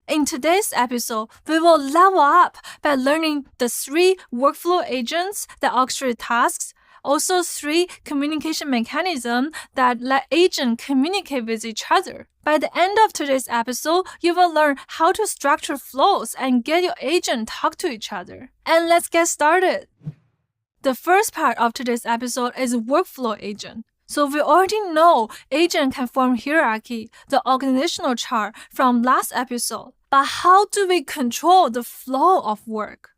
In today's episode, we will level up by learning the 3 workflow agents that orchestrate tasks, also 3 communication mechanisms that let agents communicate with each other. By the end of today's episode, you will learn how to structure flows and get your agent talk to each other. And let's get started. The first part of today's episode is workflow agent. So we already know agent can form hierarchy, the organizational chart from last episode. But how do we control the flow of work?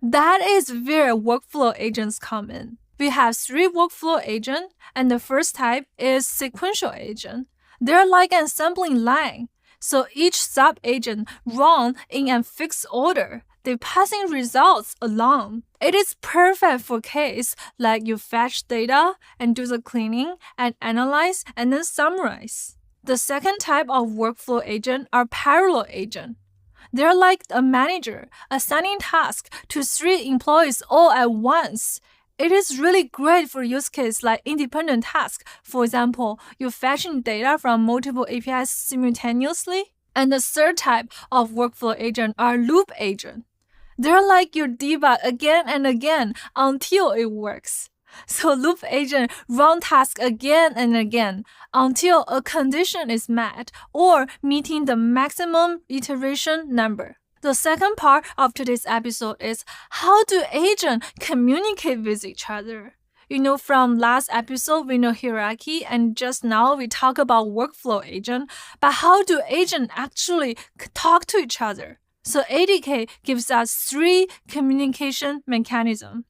That is where workflow agents come in. We have 3 workflow agents, and the first type is sequential agent. They're like an assembling line. So each sub-agent runs in a fixed order. They're passing results along. It is perfect for cases like you fetch data and do the cleaning and analyze and then summarize. The second type of workflow agent are parallel agents. They're like a manager assigning tasks to 3 employees all at once. It is really great for use cases like independent tasks. For example, you're fetching data from multiple APIs simultaneously. And the third type of workflow agent are loop agents. They're like your debug again and again until it works. So loop agent run tasks again and again until a condition is met or meeting the maximum iteration number. The second part of today's episode is how do agents communicate with each other? From last episode, we know hierarchy, and just now we talk about workflow agent. But how do agents actually talk to each other? So ADK gives us 3 communication mechanisms.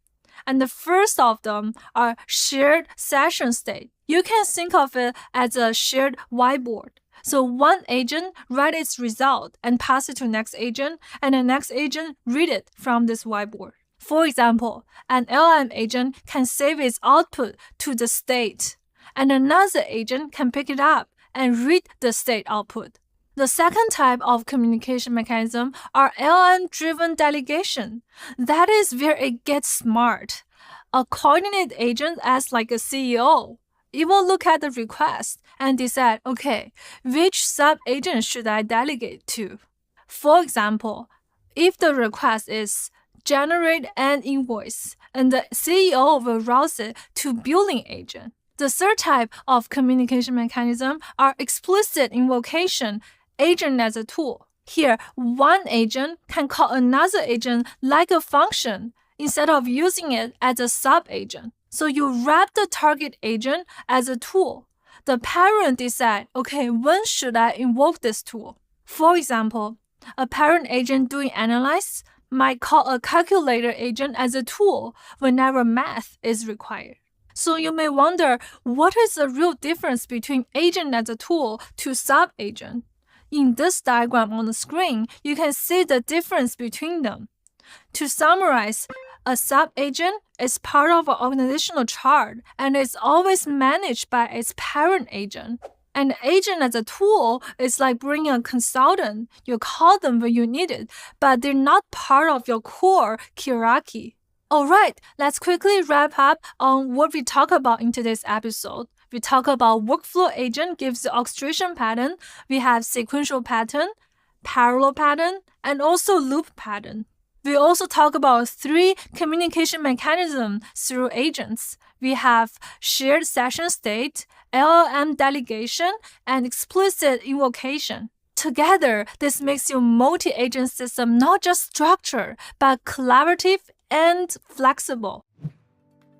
And the first of them are shared session state. You can think of it as a shared whiteboard. So one agent writes its result and pass it to next agent, and the next agent read it from this whiteboard. For example, an LLM agent can save its output to the state, and another agent can pick it up and read the state output. The second type of communication mechanism are LLM-driven delegation. That is where it gets smart. A coordinate agent acts like a CEO. It will look at the request and decide, okay, which sub-agent should I delegate to? For example, if the request is generate an invoice, and the CEO will route it to billing agent. The third type of communication mechanism are explicit invocation, agent as a tool. Here, one agent can call another agent like a function instead of using it as a sub-agent. So you wrap the target agent as a tool. The parent decides, okay, when should I invoke this tool? For example, a parent agent doing analyze might call a calculator agent as a tool whenever math is required. So you may wonder, what is the real difference between agent as a tool to sub-agent? In this diagram on the screen, you can see the difference between them. To summarize, a sub-agent is part of an organizational chart and is always managed by its parent agent. An agent as a tool is like bringing a consultant. You call them when you need it, but they're not part of your core hierarchy. Alright, let's quickly wrap up on what we talk about in today's episode. We talk about workflow agent gives the orchestration pattern. We have sequential pattern, parallel pattern, and also loop pattern. We also talk about 3 communication mechanisms through agents. We have shared session state, LLM delegation, and explicit invocation. Together, this makes your multi-agent system not just structured, but collaborative and flexible.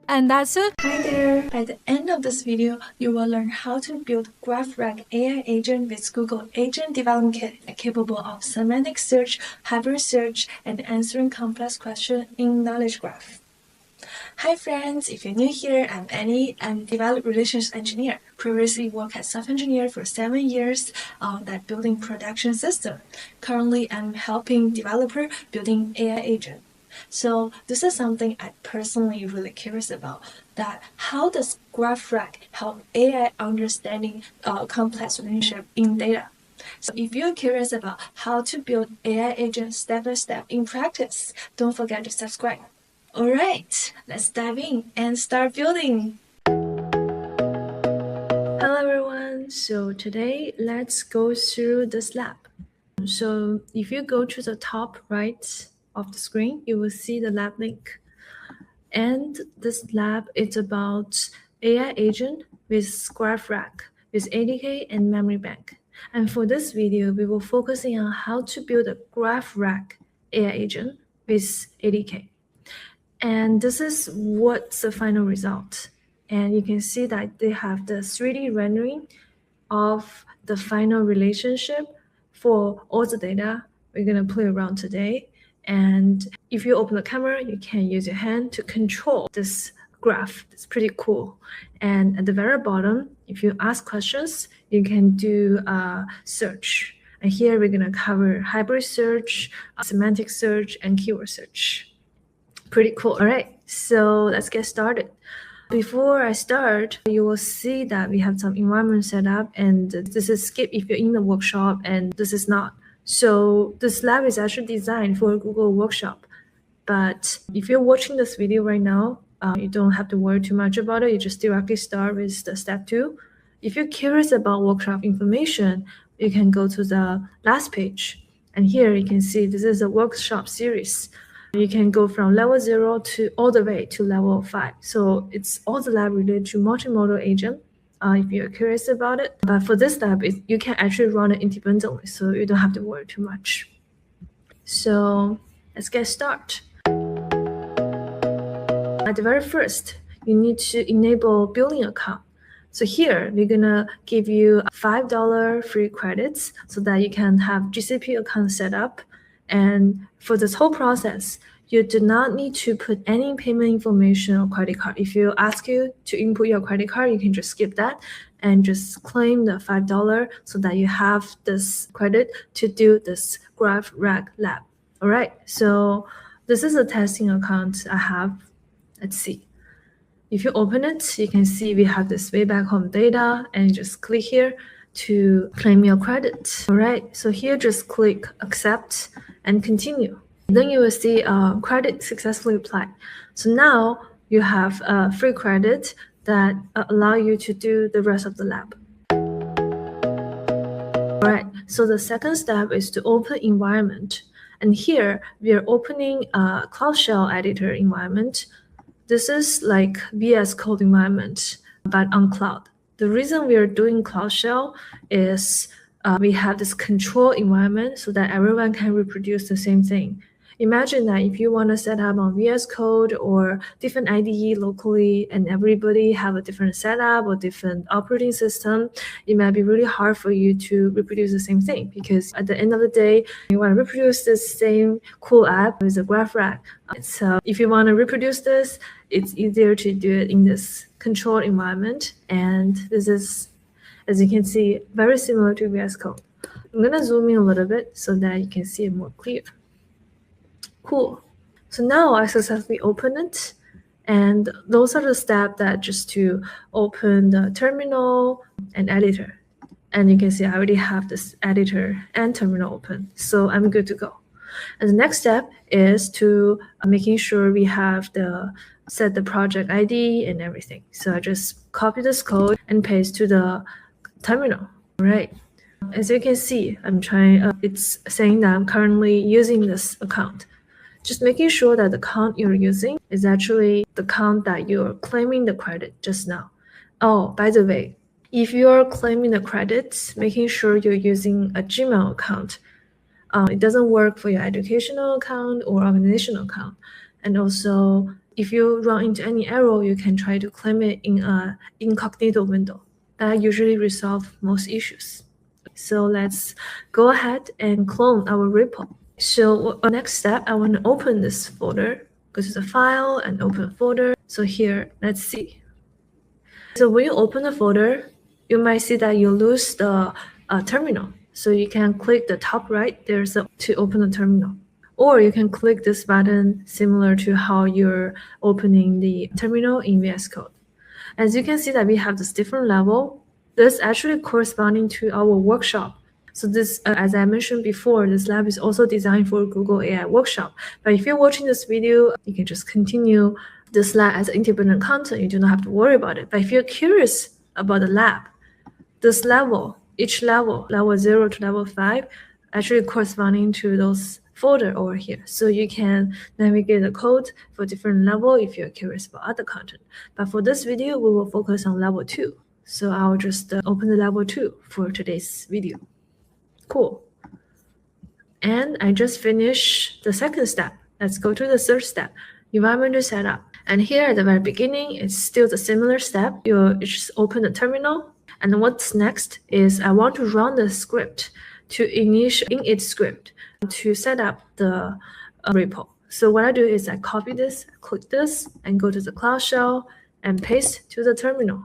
And that's it. Hi there! By the end of this video, you will learn how to build GraphRAG AI agent with Google Agent Development Kit capable of semantic search, hybrid search, and answering complex questions in Knowledge Graph. Hi friends! If you're new here, I'm Annie. I'm a Developer Relations Engineer. Previously worked as software engineer for 7 years that building production system. Currently, I'm helping developer building AI agent. So this is something I personally really curious about, that how does GraphRAG help AI understanding complex relationship in data? So if you're curious about how to build AI agents step by step in practice, don't forget to subscribe. Alright, let's dive in and start building. Hello everyone, so today let's go through this lab. So if you go to the top right of the screen, you will see the lab link. And this lab is about AI agent with GraphRAG, with ADK and memory bank. And for this video, we will focusing on how to build a GraphRAG AI agent with ADK. And this is what's the final result. And you can see that they have the 3D rendering of the final relationship for all the data we're going to play around today. And if you open the camera, you can use your hand to control this graph. It's pretty cool. And at the very bottom, if you ask questions, you can do a search. And here we're going to cover hybrid search, semantic search, and keyword search. Pretty cool. All right, so let's get started. Before I start, you will see that we have some environment set up, and this is skip if you're in the workshop, and this is not. So this lab is actually designed for a Google workshop. But if you're watching this video right now, you don't have to worry too much about it. You just directly start with the step 2. If you're curious about workshop information, you can go to the last page. And here you can see this is a workshop series. You can go from level 0 to all the way to level 5. So it's all the lab related to multimodal agent if you're curious about it. But for this lab, you can actually run it independently, so you don't have to worry too much. So let's get started. At the very first, you need to enable billing account. So here, we're gonna give you $5 free credits so that you can have GCP account set up. And for this whole process, you do not need to put any payment information or credit card. If you ask you to input your credit card, you can just skip that and just claim the $5 so that you have this credit to do this GraphRAG lab. All right, so this is a testing account I have. Let's see. If you open it, you can see we have this way back home data, and you just click here to claim your credit. All right, so here just click accept and continue. Then you will see credit successfully applied. So now you have a free credit that allow you to do the rest of the lab. All right, so the second step is to open environment. And here we are opening a Cloud Shell editor environment. This is like VS Code environment, but on cloud. The reason we are doing Cloud Shell is we have this control environment so that everyone can reproduce the same thing. Imagine that if you want to set up on VS Code or different IDE locally and everybody have a different setup or different operating system, it might be really hard for you to reproduce the same thing, because at the end of the day, you want to reproduce the same cool app with a GraphRAG. So if you want to reproduce this, it's easier to do it in this controlled environment. And this is, as you can see, very similar to VS Code. I'm going to zoom in a little bit so that you can see it more clear. Cool. So now I successfully opened it. And those are the steps that just to open the terminal and editor. And you can see I already have this editor and terminal open. So I'm good to go. And the next step is to making sure we have set the project ID and everything. So I just copy this code and paste to the terminal. All right. As you can see, it's saying that I'm currently using this account. Just making sure that the account you're using is actually the account that you're claiming the credit just now. Oh, by the way, if you're claiming the credits, making sure you're using a Gmail account. It doesn't work for your educational account or organizational account. And also, if you run into any error, you can try to claim it in an incognito window. That usually resolves most issues. So let's go ahead and clone our repo. So next step, I want to open this folder. Go to the file and open folder. So here, let's see. So when you open the folder, you might see that you lose the terminal. So you can click the top right, there's to open the terminal. Or you can click this button similar to how you're opening the terminal in VS Code. As you can see that we have this different level. This actually corresponding to our workshop. So this, as I mentioned before, this lab is also designed for Google AI workshop. But if you're watching this video, you can just continue this lab as independent content. You do not have to worry about it. But if you're curious about the lab, this level, each level 0 to level 5, actually corresponding to those folder over here. So you can navigate the code for different level if you're curious about other content. But for this video, we will focus on level 2. So I'll just open the level 2 for today's video. Cool. And I just finished the second step. Let's go to the third step, environmental setup. And here at the very beginning, it's still the similar step. You just open the terminal. And what's next is I want to run the script to init script to set up the repo. So what I do is I copy this, click this, and go to the Cloud Shell and paste to the terminal.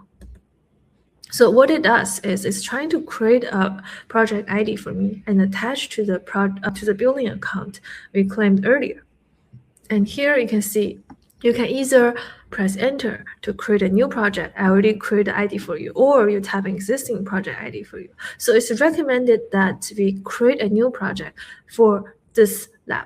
So what it does is it's trying to create a project ID for me and attach to the building account we claimed earlier. And here you can see you can either press enter to create a new project. I already created the ID for you, or you type an existing project ID for you. So it's recommended that we create a new project for this lab.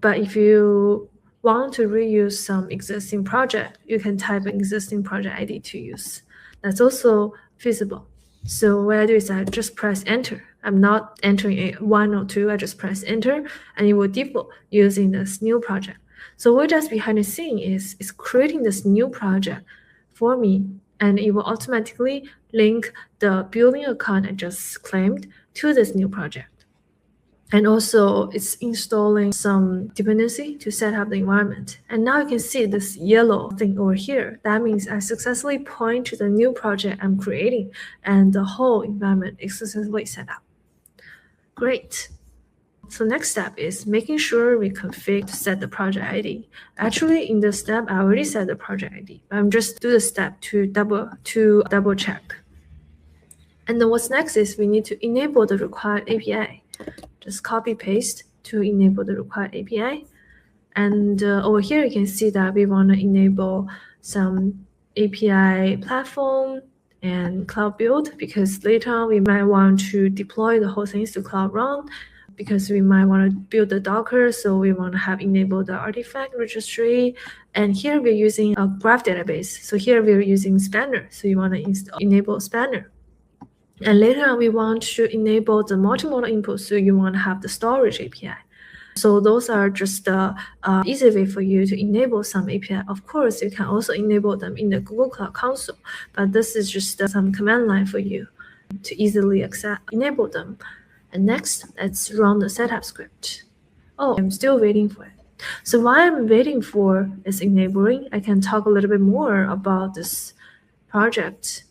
But if you want to reuse some existing project, you can type an existing project ID to use. That's also feasible. So what I do is I just press enter. I'm not entering a 1 or 2, I just press enter and it will default using this new project. So what it does behind the scene is it's creating this new project for me, and it will automatically link the building account I just claimed to this new project. And also it's installing some dependency to set up the environment. And now you can see this yellow thing over here. That means I successfully point to the new project I'm creating and the whole environment is successfully set up. Great. So next step is making sure we config to set the project ID. Actually, in this step, I already set the project ID. I'm just do the step to double check. And then what's next is we need to enable the required API. Just copy paste to enable the required API. And over here, you can see that we want to enable some API platform and cloud build, because later on we might want to deploy the whole things to Cloud Run, because we might want to build the Docker, so we want to have enabled the artifact registry. And here we're using a graph database. So here we're using Spanner. So you want to enable Spanner. And later on we want to enable the multimodal input. So you want to have the storage API. So those are just the easy way for you to enable some API. Of course, you can also enable them in the Google Cloud Console, but this is just some command line for you to easily enable them. And next, let's run the setup script. Oh, I'm still waiting for it. So while I'm waiting for its enabling, I can talk a little bit more about this project.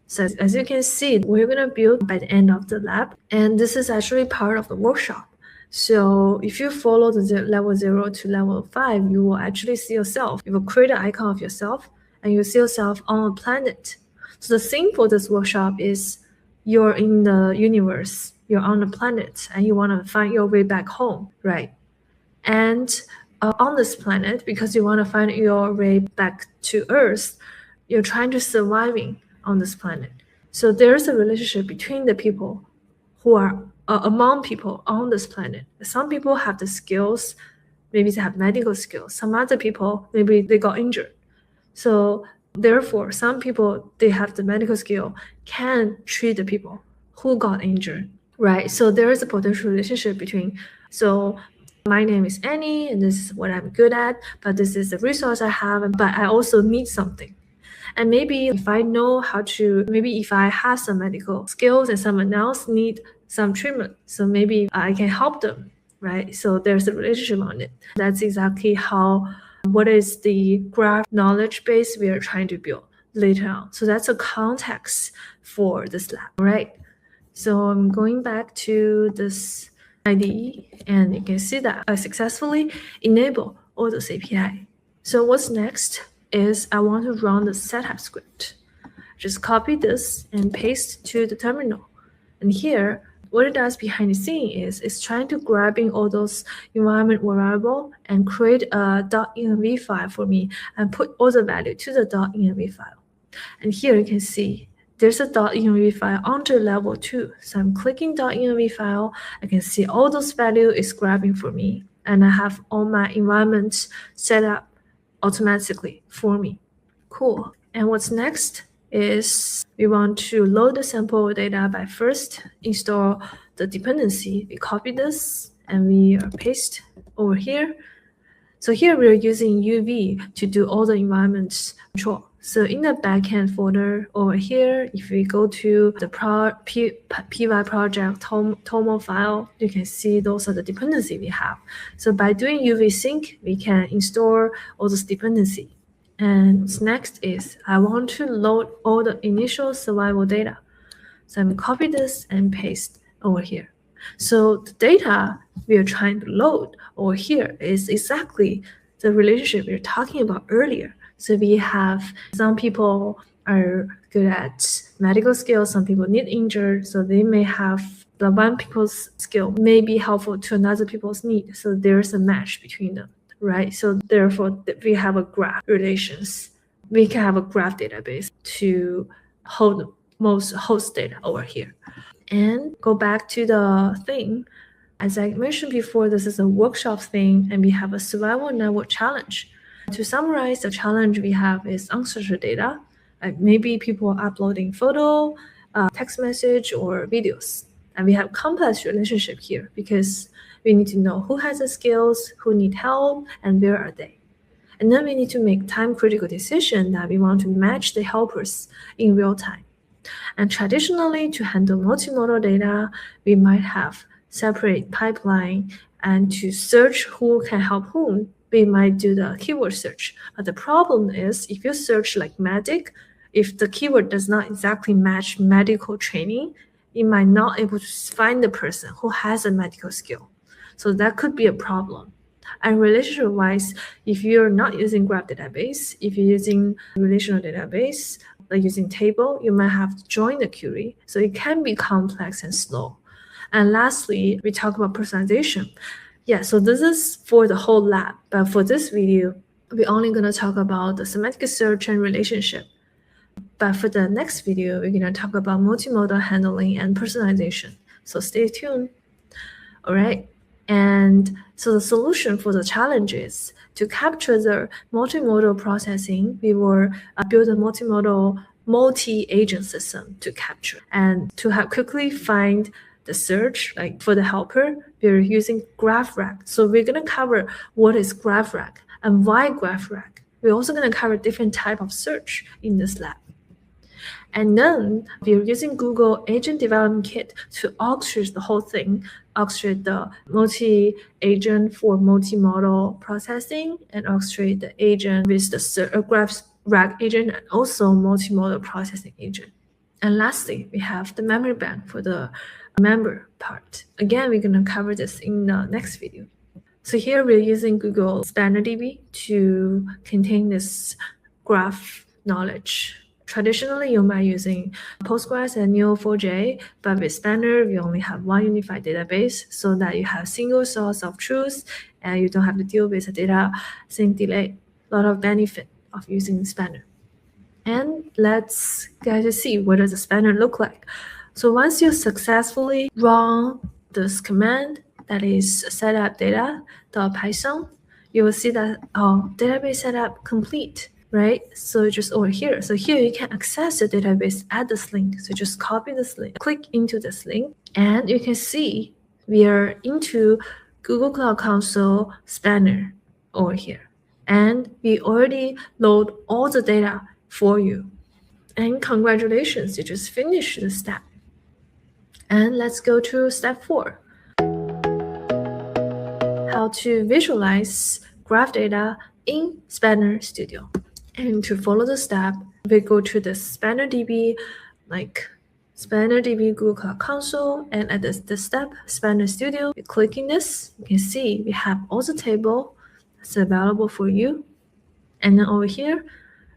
So as you can see, we're going to build by the end of the lab. And this is actually part of the workshop. So if you follow the level 0 to level 5, you will actually see yourself. You will create an icon of yourself and you see yourself on a planet. So the theme for this workshop is you're in the universe. You're on the planet and you want to find your way back home, right? And on this planet, because you want to find your way back to Earth, you're trying to surviving on this planet. So there's a relationship between the people who are among people on this planet. Some people have the skills, maybe they have medical skills. Some other people, maybe they got injured. So therefore, some people, they have the medical skill, can treat the people who got injured. Right, so there is a potential relationship between, so my name is Annie and this is what I'm good at, but this is the resource I have, but I also need something. And maybe if I know how to, maybe if I have some medical skills and someone else need some treatment, so maybe I can help them, right? So there's a relationship on it. That's exactly what is the graph knowledge base we are trying to build later on. So that's a context for this lab, right? So I'm going back to this IDE and you can see that I successfully enable all those API. So what's next is I want to run the setup script. Just copy this and paste to the terminal. And here, what it does behind the scene is it's trying to grabbing all those environment variable and create a .env file for me and put all the value to the .env file. And here you can see there's a .env file under level 2. So I'm clicking .env file. I can see all those value is grabbing for me. And I have all my environments set up automatically for me. Cool. And what's next is we want to load the sample data by first install the dependency. We copy this and we paste over here. So here we're using UV to do all the environment control. So in the backend folder over here, if we go to the py project tomo file, you can see those are the dependency we have. So by doing UV sync, we can install all this dependency. And next is I want to load all the initial survival data. So I'm copy this and paste over here. So the data we are trying to load over here is exactly the relationship we were talking about earlier. So we have some people are good at medical skills, some people need injured, so they may have the one people's skill may be helpful to another people's need. So there's a match between them, right? So therefore we have a graph relations. We can have a graph database to hold most host data over here. And go back to the thing. As I mentioned before, this is a workshop thing, and we have a survival network challenge. To summarize, the challenge we have is unstructured data. Maybe people are uploading photo, text message, or videos. And we have complex relationship here because we need to know who has the skills, who need help, and where are they. And then we need to make time-critical decision that we want to match the helpers in real time. And traditionally, to handle multimodal data, we might have separate pipeline, and to search who can help whom, we might do the keyword search. But the problem is, if you search like medic, if the keyword does not exactly match medical training, you might not able to find the person who has a medical skill. So that could be a problem. And relationship-wise, if you're not using graph database, if you're using relational database, like using table, you might have to join the query. So it can be complex and slow. And lastly, we talk about personalization. Yeah, so this is for the whole lab. But for this video, we're only going to talk about the semantic search and relationship. But for the next video, we're going to talk about multimodal handling and personalization. So stay tuned. All right. And so the solution for the challenge is to capture the multimodal processing. We will build a multimodal multi-agent system to capture and to have quickly find the search, like for the helper, we're using GraphRAG. So we're going to cover what is GraphRAG and why GraphRAG. We're also going to cover different type of search in this lab. And then we're using Google Agent Development Kit to orchestrate the whole thing, orchestrate the multi-agent for multimodal processing, and orchestrate the agent with the GraphRAG agent and also multimodal processing agent. And lastly, we have the memory bank for the member part. Again, we're going to cover this in the next video. So here we're using Google Spanner DB to contain this graph knowledge. Traditionally, you might using Postgres and Neo4j, but with Spanner, we only have one unified database so that you have single source of truth and you don't have to deal with the data sync delay. A lot of benefit of using Spanner. And let's get to see what does the Spanner look like. So once you successfully run this command, that is setup data.python, you will see that database setup complete, right? So just over here. So here you can access the database at this link. So just copy this link, click into this link, and you can see we are into Google Cloud Console Spanner over here. And we already load all the data for you. And congratulations, you just finished the step. And let's go to step 4. How to visualize graph data in Spanner Studio. And to follow the step, we go to the Spanner DB, like Spanner DB Google Cloud Console, and at the step Spanner Studio, you click in this, you can see we have all the table that's available for you. And then over here,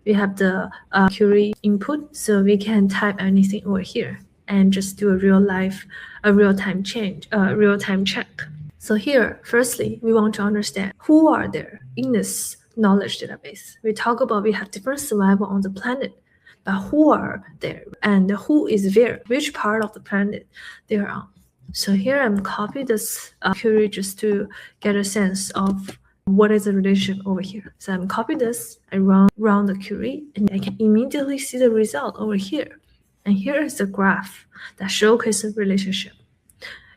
we have the query input, so we can type anything over here and just do a real-time check. So here, firstly, we want to understand who are there in this knowledge database. We talk about we have different survival on the planet, but who are there and who is where, which part of the planet they're on. So here I'm copy this query just to get a sense of what is the relationship over here. So I'm copy this, I run the query, and I can immediately see the result over here. And here is the graph that showcases the relationship.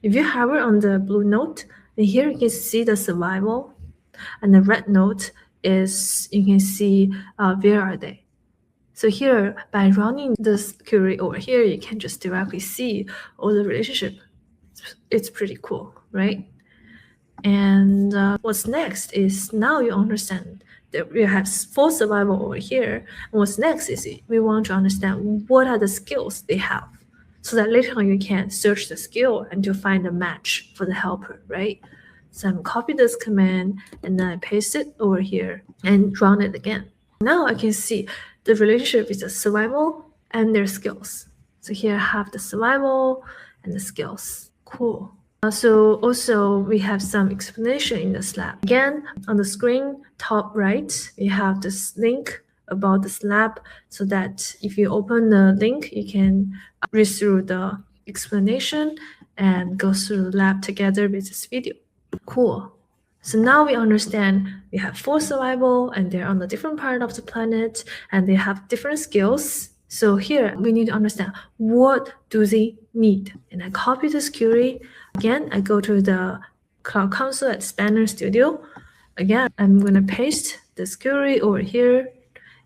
If you hover on the blue note, then here you can see the survival, and the red note is you can see where are they. So here, by running this query over here, you can just directly see all the relationship. It's pretty cool, right? And what's next is now you understand that we have full survival over here. And what's next is we want to understand what are the skills they have, so that later on you can search the skill and to find a match for the helper, right? So I'm copy this command and then I paste it over here and run it again. Now I can see the relationship is the survival and their skills. So here I have the survival and the skills. Cool. So also we have some explanation in the lab. Again, on the screen, top right, we have this link about this lab, so that if you open the link, you can read through the explanation and go through the lab together with this video. Cool. So now we understand we have full survival and they're on a different part of the planet and they have different skills. So here we need to understand what do they need. And I copy this query. Again, I go to the Cloud Console at Spanner Studio. Again, I'm going to paste this query over here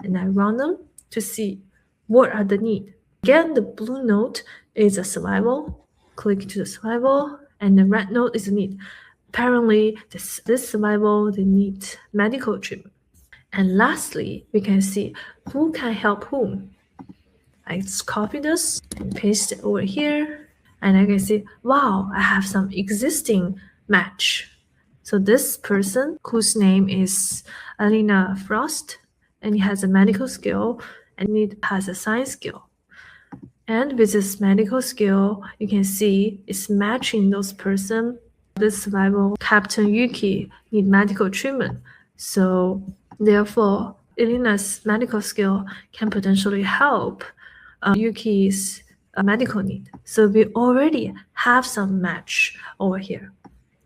and I run them to see what are the need. Again, the blue note is a survival. Click to the survival, and the red note is a need. Apparently, this survival, they need medical treatment. And lastly, we can see who can help whom. I just copy this and paste it over here, and I can see, wow, I have some existing match. So this person, whose name is Alina Frost, and he has a medical skill, and he has a science skill. And with this medical skill, you can see it's matching those person. This survival, Captain Yuki, need medical treatment. So therefore, Elina's medical skill can potentially help Yuki's medical need. So we already have some match over here,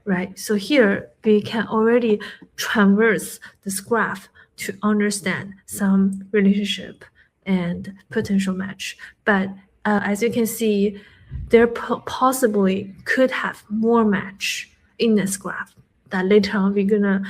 right? So here we can already traverse this graph to understand some relationship and potential match. But as you can see, there possibly could have more match in this graph that later on we're gonna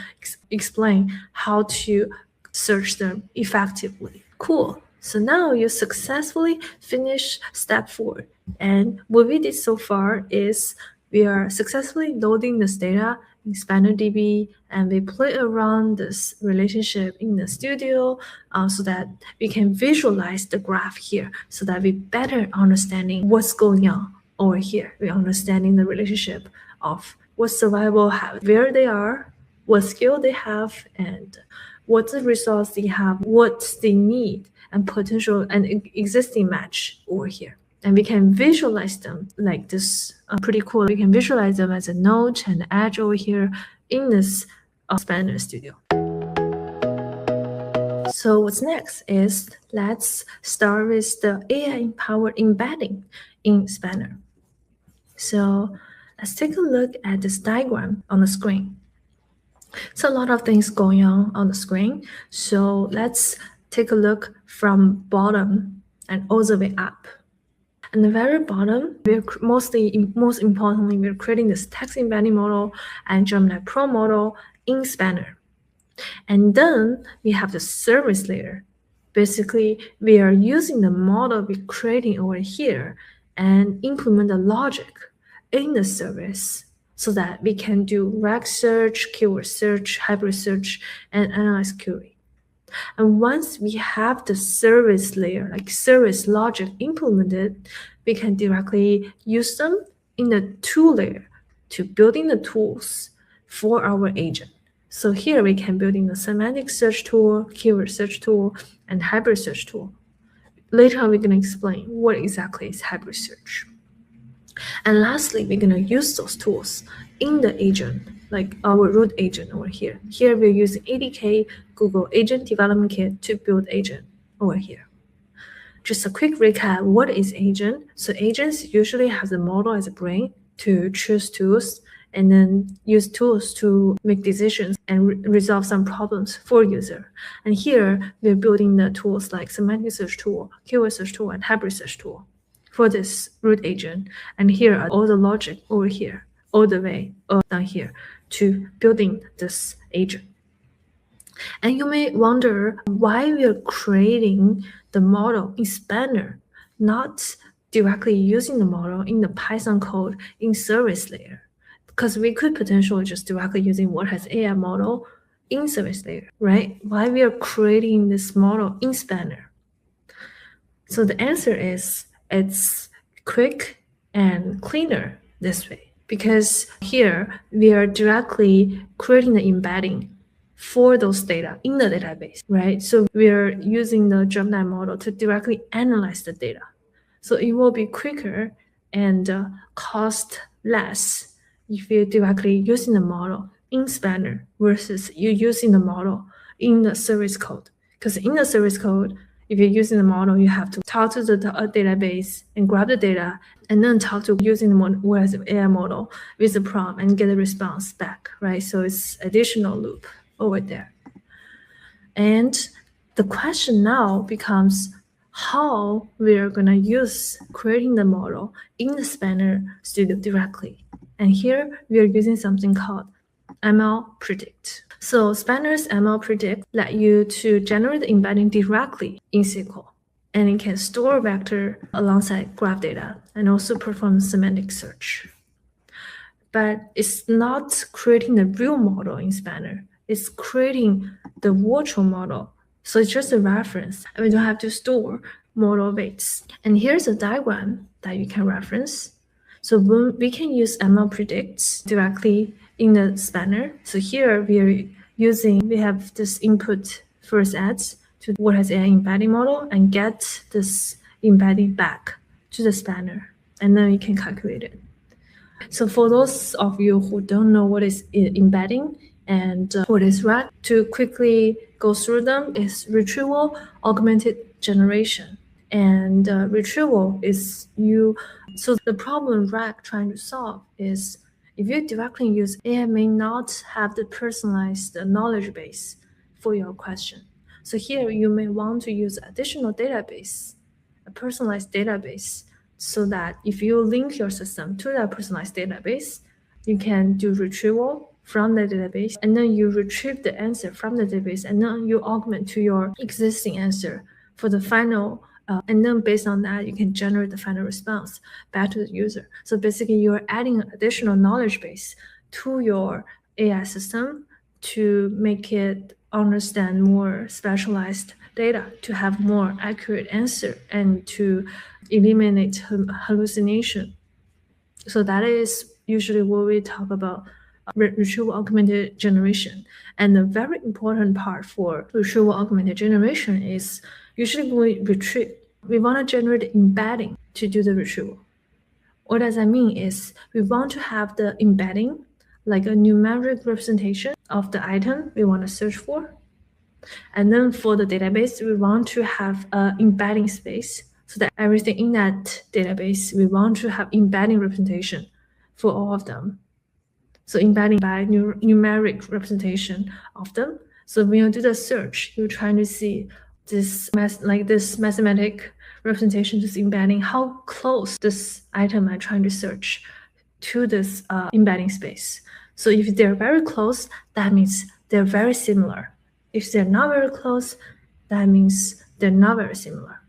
explain how to search them effectively. Cool. So now you successfully finished step 4. And what we did so far is we are successfully loading this data in SpannerDB, and we play around this relationship in the studio so that we can visualize the graph here, so that we better understanding what's going on over here. We're understanding the relationship of what survival have, where they are, what skill they have, and what the results they have, what they need, and potential and existing match over here. And we can visualize them like this. Pretty cool. We can visualize them as a node and edge over here in this Spanner Studio. So what's next is let's start with the AI-empowered embedding in Spanner. So let's take a look at this diagram on the screen. So a lot of things going on the screen. So let's take a look from bottom and all the way up. At the very bottom, most importantly, we're creating this text embedding model and Gemini Pro model in Spanner. And then we have the service layer. Basically, we are using the model we're creating over here and implement the logic in the service so that we can do RAG search, keyword search, hybrid search, and analyze query. And once we have the service layer, like service logic implemented, we can directly use them in the tool layer to building the tools for our agent. So here we can build in the semantic search tool, keyword search tool, and hybrid search tool. Later on, we're going to explain what exactly is hybrid search. And lastly, we're going to use those tools in the agent, like our root agent over here. Here we're using ADK, Google Agent Development Kit to build agent over here. Just a quick recap, what is agent? So agents usually have the model as a brain to choose tools and then use tools to make decisions and resolve some problems for user. And here we're building the tools like semantic search tool, keyword search tool, and hybrid search tool for this root agent. And here are all the logic over here, all the way down here to building this agent. And you may wonder why we are creating the model in Spanner, not directly using the model in the Python code in service layer. Because we could potentially just directly using what has AI model in service layer, right? Why we are creating this model in Spanner? So the answer is it's quick and cleaner this way. Because here we are directly creating the embedding for those data in the database, right? So we are using the Gemini model to directly analyze the data. So it will be quicker and cost less if you're directly using the model in Spanner versus you using the model in the service code. Because in the service code, if you're using the model, you have to talk to the database and grab the data, and then talk to using the model, whereas the AI model with the prompt and get a response back, right? So it's additional loop over there. And the question now becomes how we are going to use creating the model in the Spanner Studio directly. And here we are using something called ML Predict. So Spanner's ML Predict let you to generate the embedding directly in SQL. And it can store vector alongside graph data and also perform semantic search. But it's not creating the real model in Spanner. It's creating the virtual model. So it's just a reference, and we don't have to store model weights. And here's a diagram that you can reference. So we can use ML predicts directly in the Spanner. So here we have this input first adds to what has AI embedding model and get this embedding back to the Spanner, and then you can calculate it. So for those of you who don't know what is embedding and what is RAG, to quickly go through them is retrieval, augmented generation. And retrieval is so the problem RAG trying to solve is if you directly use AI may not have the personalized knowledge base for your question. So here you may want to use additional database, a personalized database, so that if you link your system to that personalized database, you can do retrieval from the database, and then you retrieve the answer from the database, and then you augment to your existing answer for the final, and then based on that, you can generate the final response back to the user. So basically, you're adding an additional knowledge base to your AI system to make it understand more specialized data, to have more accurate answer, and to eliminate hallucination. So that is usually what we talk about retrieval augmented generation. And the very important part for retrieval augmented generation is usually when we retrieve, we want to generate embedding to do the retrieval. What does that mean is we want to have the embedding, like a numeric representation of the item we want to search for. And then for the database, we want to have an embedding space so that everything in that database, we want to have embedding representation for all of them. So embedding by numeric representation of them. So when you do the search, you're trying to see this mathematic representation, just embedding how close this item I'm trying to search to this embedding space. So if they're very close, that means they're very similar. If they're not very close, that means they're not very similar.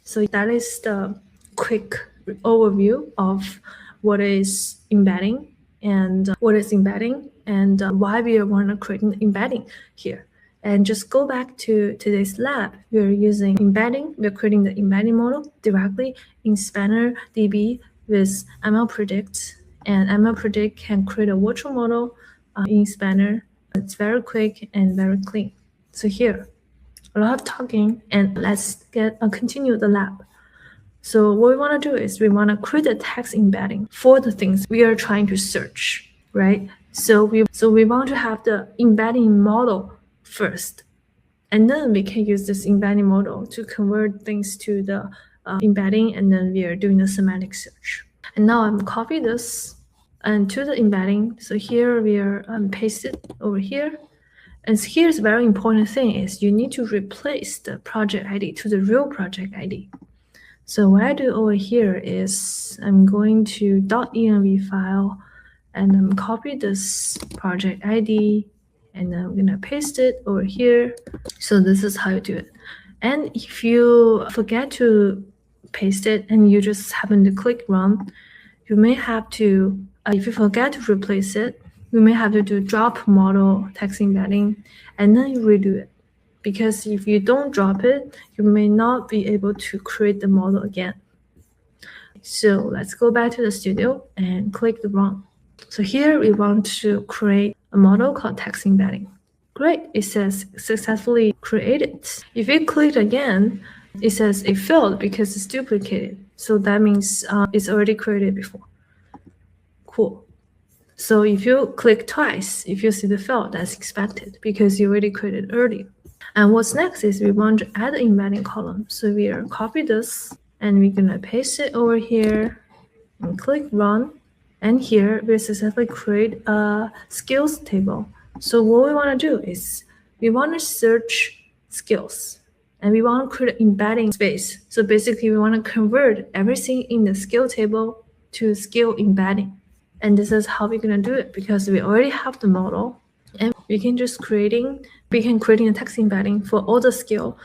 So that is the quick overview of what is embedding and why we want to create an embedding here. And just go back to today's lab. We're using embedding. We're creating the embedding model directly in Spanner DB with ML Predict. And ML Predict can create a virtual model in Spanner. It's very quick and very clean. So here, a lot of talking, and let's continue the lab. So what we want to do is we want to create a text embedding for the things we are trying to search, right? So we want to have the embedding model first, and then we can use this embedding model to convert things to the embedding, and then we are doing the semantic search. And now I'm copy this and to the embedding. So here we are paste it over here. And here's a very important thing is you need to replace the project ID to the real project ID. So what I do over here is I'm going to .env file and I'm copy this project ID and I'm gonna paste it over here. So this is how you do it. And if you forget to paste it and you just happen to click run, you may have to, if you forget to replace it, you may have to do drop model text embedding and then you redo it. Because if you don't drop it, you may not be able to create the model again. So let's go back to the studio and click the run. So here we want to create a model called text embedding. Great, it says successfully created. If you click again, it says it failed because it's duplicated. So that means it's already created before. Cool. So if you click twice, if you see the fail, that's expected because you already created earlier. And what's next is we want to add an embedding column. So we are copy this and we're gonna paste it over here and click run. And here we successfully create a skills table. So what we want to do is we want to search skills and we want to create an embedding space. So basically we want to convert everything in the skill table to skill embedding. And this is how we're going to do it because we already have the model and we can creating a text embedding for all the skill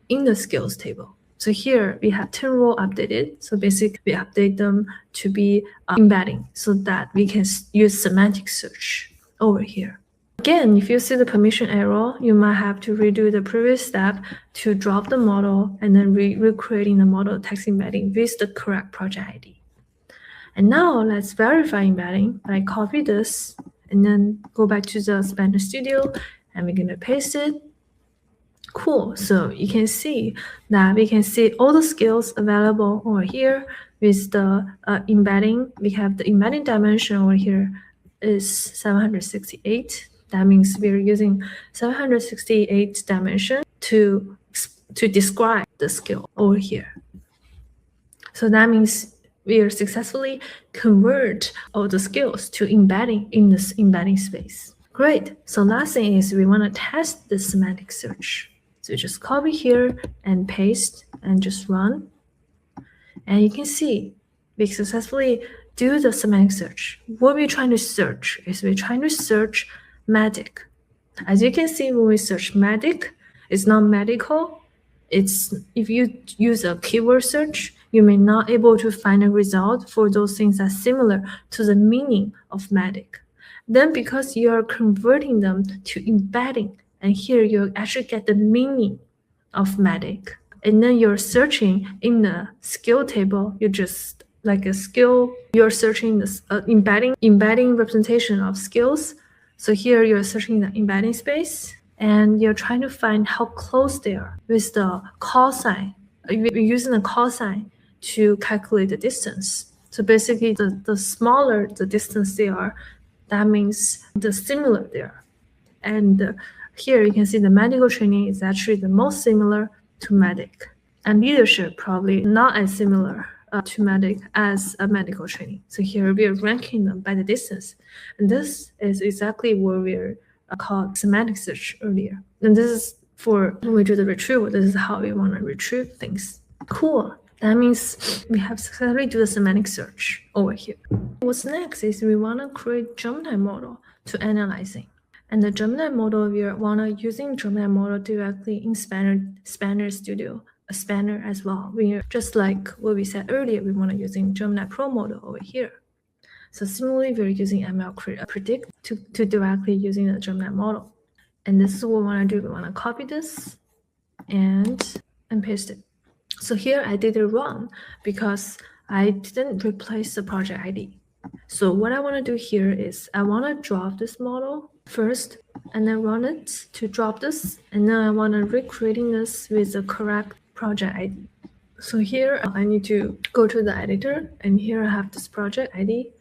in the skills table. So here we have 10 row updated. So basically we update them to be embedding so that we can use semantic search over here. Again, if you see the permission error, you might have to redo the previous step to drop the model and then recreating the model text embedding with the correct project ID. And now let's verify embedding. I copy this and then go back to the Spanner Studio and we're going to paste it. Cool. So you can see that we can see all the skills available over here with the embedding. We have the embedding dimension over here is 768. That means we're using 768 dimension to describe the skill over here. So that means we are successfully convert all the skills to embedding in this embedding space. Great. So last thing is we want to test the semantic search. So just copy here and paste and just run. And you can see we successfully do the semantic search. What we're trying to search is we're trying to search medic. As you can see, when we search medic, it's not medical. It's if you use a keyword search, you may not able to find a result for those things that are similar to the meaning of medic. Then because you are converting them to embedding, and here you actually get the meaning of medic. And then you're searching in the skill table, you just like a skill, you're searching this embedding representation of skills. So here you're searching the embedding space and you're trying to find how close they are with the call sign. You're using the call sign to calculate the distance. So basically the smaller the distance they are, that means the similar they are. And here you can see the medical training is actually the most similar to medic. And leadership probably not as similar to medic as a medical training. So here we are ranking them by the distance. And this is exactly what we're called semantic search earlier. And this is for when we do the retrieval, this is how we want to retrieve things. Cool. That means we have successfully do the semantic search over here. What's next is we want to create Gemini model to analyzing. And the Gemini model, we want to using Gemini model directly in Spanner Studio, a Spanner as well. We just like what we said earlier, we want to using Gemini Pro model over here. So similarly, we're using ML Predict to directly using the Gemini model. And this is what we want to do. We want to copy this and paste it. So here I did it wrong because I didn't replace the project ID. So what I want to do here is I want to drop this model first and then run it to drop this. And then I want to recreating this with the correct project ID. So here I need to go to the editor and here I have this project ID.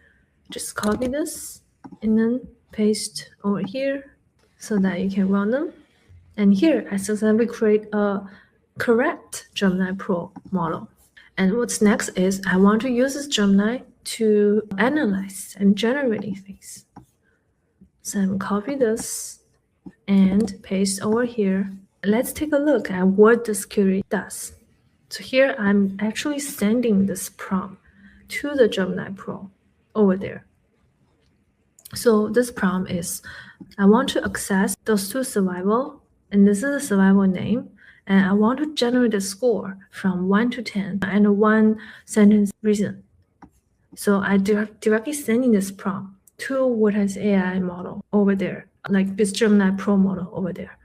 Just copy this and then paste over here so that you can run them. And here I successfully create a correct Gemini Pro model. And what's next is I want to use this Gemini to analyze and generate things. So I'm copy this and paste over here. Let's take a look at what this query does. So here I'm actually sending this prompt to the Gemini Pro over there. So this prompt is, I want to access those two survival, and this is a survival name, and I want to generate a score from 1 to 10 and a one sentence reason. So I directly sending this prompt to what is AI model over there, like this Gemini Pro model over there.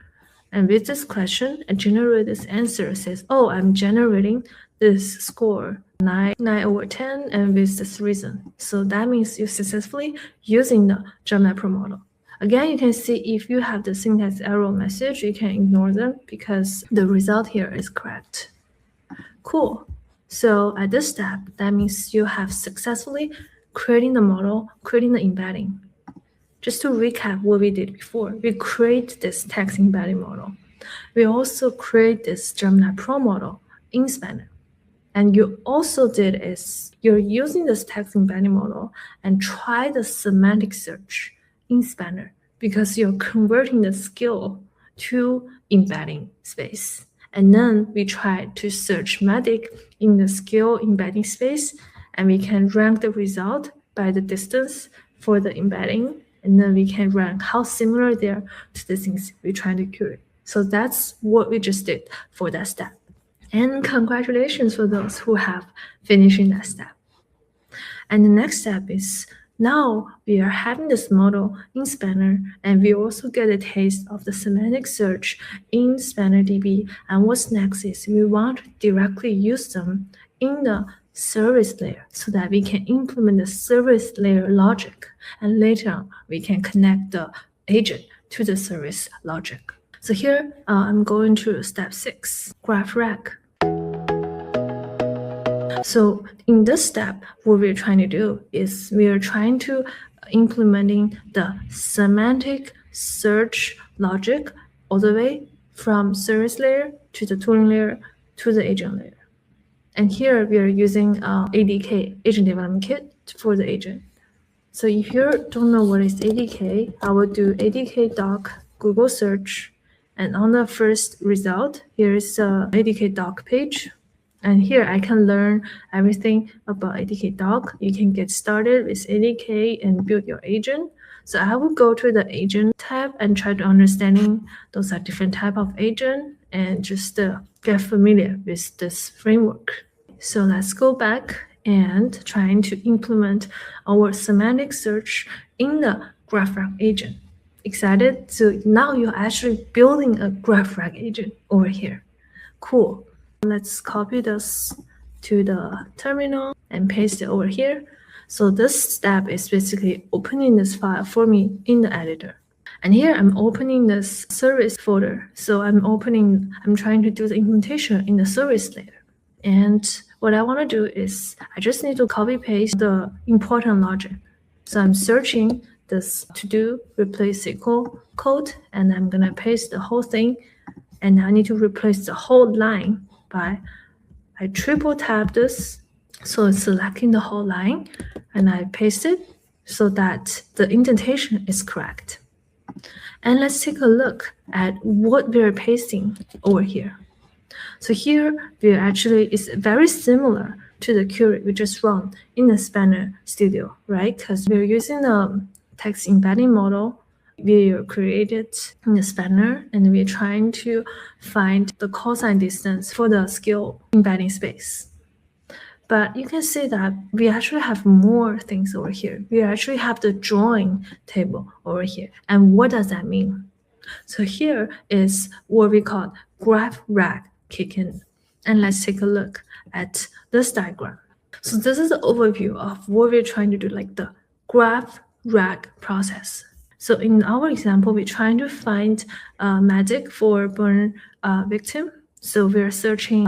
And with this question, I generate this answer. It says, oh, I'm generating this score 9 over 10 and with this reason. So that means you're successfully using the Gemini Pro model. Again, you can see if you have the syntax error message, you can ignore them because the result here is correct. Cool. So at this step, that means you have successfully creating the model, creating the embedding. Just to recap what we did before, we create this text embedding model. We also create this Gemini Pro model in Spanner. And you also did is you're using this text embedding model and try the semantic search in Spanner because you're converting the skill to embedding space. And then we try to search MEDDIC in the skill embedding space, and we can rank the result by the distance for the embedding. And then we can rank how similar they are to the things we're trying to curate. So that's what we just did for that step. And congratulations for those who have finished that step. And the next step is now we are having this model in Spanner, and we also get a taste of the semantic search in Spanner DB. And what's next is we want to directly use them in the service layer so that we can implement the service layer logic, and later on we can connect the agent to the service logic. So here I'm going to step 6, GraphRAG. So in this step, what we're trying to do is we are trying to implementing the semantic search logic all the way from service layer to the tooling layer to the agent layer. And here we are using ADK, Agent Development Kit, for the agent. So if you don't know what is ADK, I will do ADK doc Google search. And on the first result, here is the ADK doc page. And here I can learn everything about ADK doc. You can get started with ADK and build your agent. So I will go to the agent tab and try to understanding those are different type of agent and just get familiar with this framework. So let's go back and trying to implement our semantic search in the GraphRAG agent. Excited? So now you're actually building a GraphRAG agent over here. Cool. Let's copy this to the terminal and paste it over here. So this step is basically opening this file for me in the editor. And here I'm opening this service folder. So I'm trying to do the implementation in the service layer. And what I want to do is I just need to copy paste the important logic. So I'm searching this to do replace SQL code, and I'm going to paste the whole thing. And I need to replace the whole line by, I triple tap this. So it's selecting the whole line, and I paste it so that the indentation is correct. And let's take a look at what we're pasting over here. So here we actually is very similar to the query we just run in the Spanner Studio, right? Because we're using the text embedding model we created in the Spanner, and we're trying to find the cosine distance for the skill embedding space. But you can see that we actually have more things over here. We actually have the join table over here. And what does that mean? So here is what we call GraphRAG kick in. And let's take a look at this diagram. So this is the overview of what we're trying to do, like the GraphRAG process. So in our example, we're trying to find MEDDIC for burn victim. So we're searching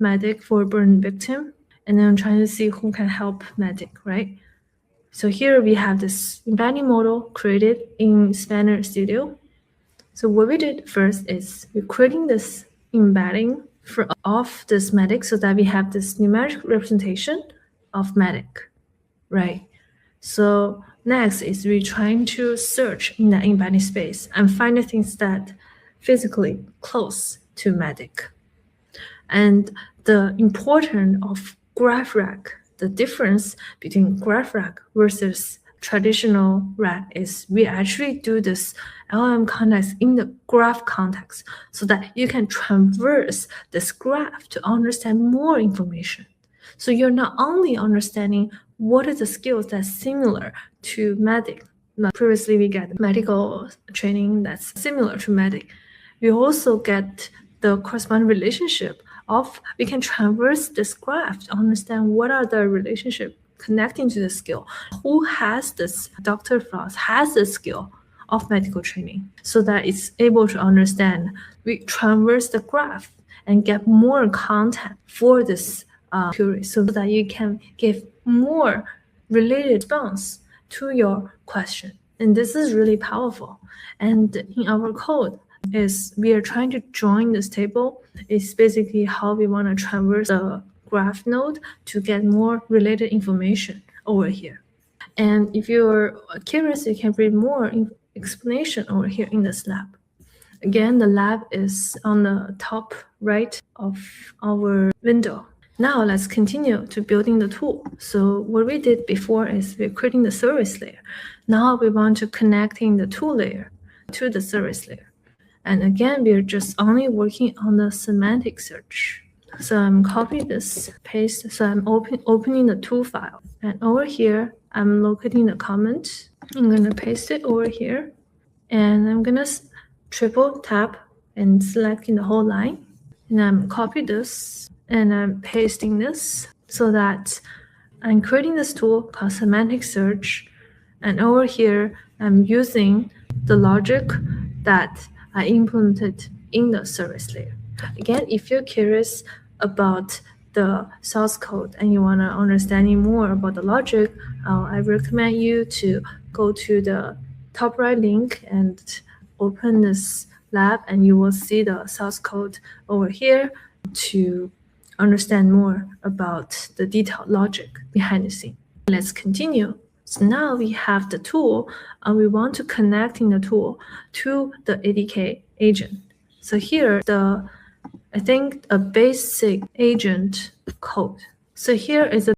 MEDDIC for burn victim, and then trying to see who can help MEDDIC, right? So here we have this embedding model created in Spanner Studio. So what we did first is we're creating this embedding of this MEDDIC so that we have this numeric representation of MEDDIC, right? So next is we're trying to search in the embedding space and find the things that physically close to MEDDIC. And the importance of GraphRAG, the difference between GraphRAG versus traditional RAG is we actually do this LLM context in the graph context so that you can traverse this graph to understand more information. So you're not only understanding what is the skills that's similar to medic. Now, previously, we get medical training that's similar to medic. We also get the corresponding relationship of, we can traverse this graph to understand what are the relationship connecting to the skill. Who has this, Dr. Frost has the skill of medical training so that it's able to understand. We traverse the graph and get more content for this query so that you can give more related response to your question. And this is really powerful. And in our code is we are trying to join this table. It's basically how we want to traverse the graph node to get more related information over here. And if you're curious, you can read more explanation over here in this lab. Again, the lab is on the top right of our window. Now let's continue to building the tool. So what we did before is we're creating the service layer. Now we want to connecting the tool layer to the service layer. And again, we're just only working on the semantic search. So I'm copying this, paste. So I'm opening the tool file. And over here, I'm locating the comment. I'm gonna paste it over here. And I'm gonna triple tap and selecting the whole line. And I'm copy this and I'm pasting this so that I'm creating this tool called semantic search. And over here, I'm using the logic that I implemented in the service layer. Again, if you're curious about the source code and you want to understand more about the logic, I recommend you to go to the top right link and open this lab, and you will see the source code over here to understand more about the detailed logic behind the scene. Let's continue. So now we have the tool, and we want to connecting the tool to the ADK agent. So here, I think a basic agent code. So here is a